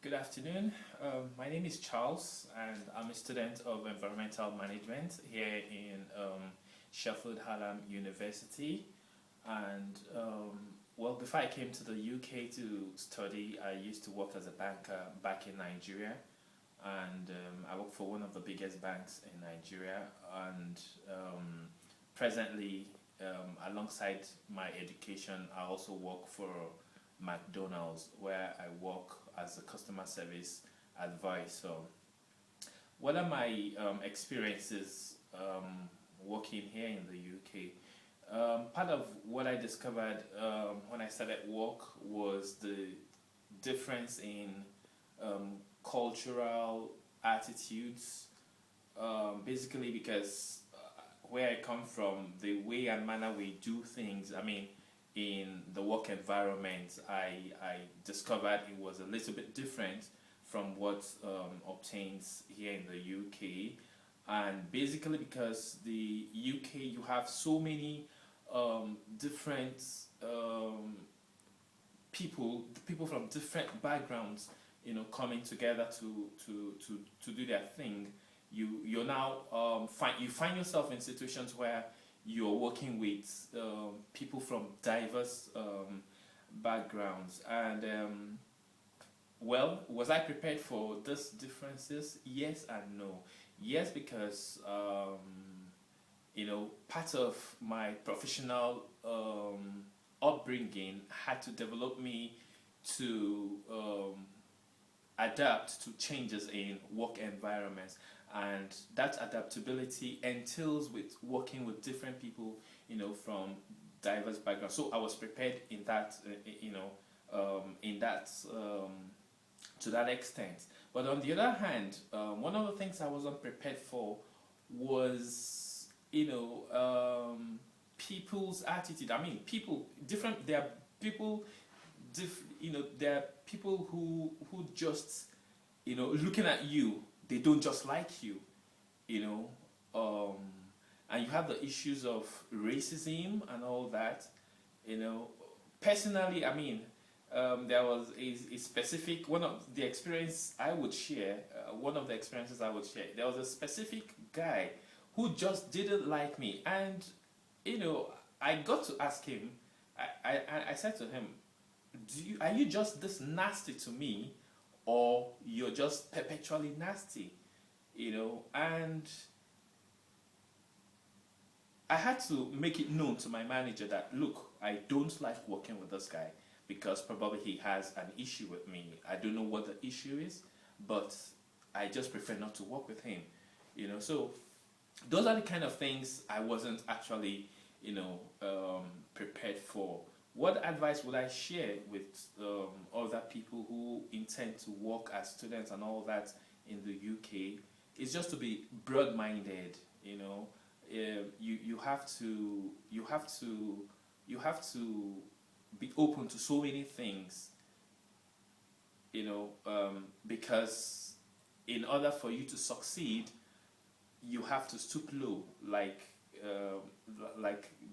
Good afternoon. My name is Charles, and I'm a student of Environmental Management here in Sheffield Hallam University. And before I came to the UK to study, I used to work as a banker back in Nigeria, and I work for one of the biggest banks in Nigeria. And presently, alongside my education, I also work for McDonald's, where I work as a customer service advisor. What are my experiences working here in the UK? Part of what I discovered when I started work was the difference in cultural attitudes. Basically, because where I come from, the way and manner we do things, in the work environment, I discovered it was a little bit different from what obtains here in the UK. And basically, because the UK, you have so many different people from different backgrounds, coming together to do their thing. You now find yourself in situations where you're working with people from diverse backgrounds. And was I prepared for these differences? Yes and no. Yes, because part of my professional upbringing had to develop me to adapt to changes in work environments, and that adaptability entails with working with different people, from diverse backgrounds. So I was prepared in that, to that extent. But on the other hand, one of the things I wasn't prepared for was, people's attitude. People different. There are people, there are people who just, looking at you, they don't just like you, and you have the issues of racism and all that. Personally, there was a specific one of the experience I would share. One of the experiences I would share. There was a specific guy who just didn't like me, and I got to ask him. I said to him, are you just this nasty to me, or you're just perpetually nasty? And I had to make it known to my manager that, look, I don't like working with this guy because probably he has an issue with me. I don't know what the issue is, but I just prefer not to work with him. So those are the kind of things I wasn't actually, prepared for. What advice would I share with other people who intend to work as students and all that in the UK? Is just to be broad-minded. You have to be open to so many things. Because in order for you to succeed, you have to stoop low, like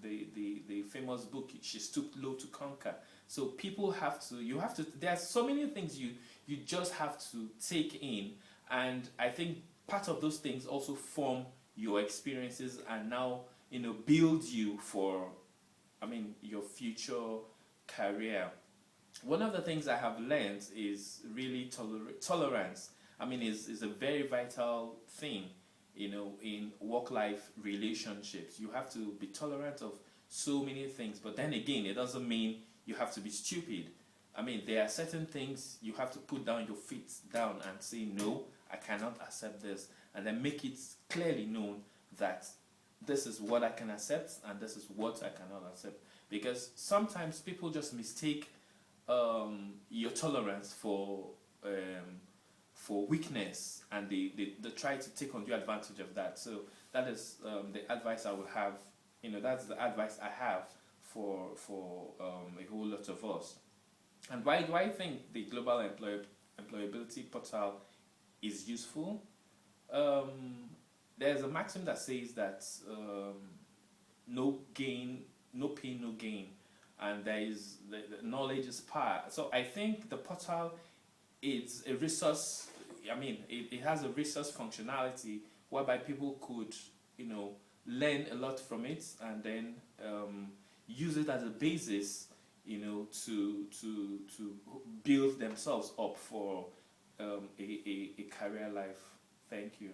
the famous book, She Stooped Low to Conquer. So people you have to, there are so many things you just have to take in, and I think part of those things also form your experiences and now build you for your future career. One of the things I have learned is really tolerance. Is a very vital thing, in work-life relationships. You have to be tolerant of so many things, but then again, it doesn't mean you have to be stupid. There are certain things you have to put down your feet down and say, no, I cannot accept this, and then make it clearly known that this is what I can accept and this is what I cannot accept. Because sometimes people just mistake your tolerance for weakness, and they try to take undue advantage of that. So that is the advice I would have. That's the advice I have for a whole lot of us. And why do I think the Global Employability Portal is useful? There's a maxim that says that no pain, no gain, and there is the knowledge is power. So I think the portal it's a resource. I mean, it has a resource functionality whereby people could, you know, learn a lot from it, and then use it as a basis, you know, to build themselves up for a career life. Thank you.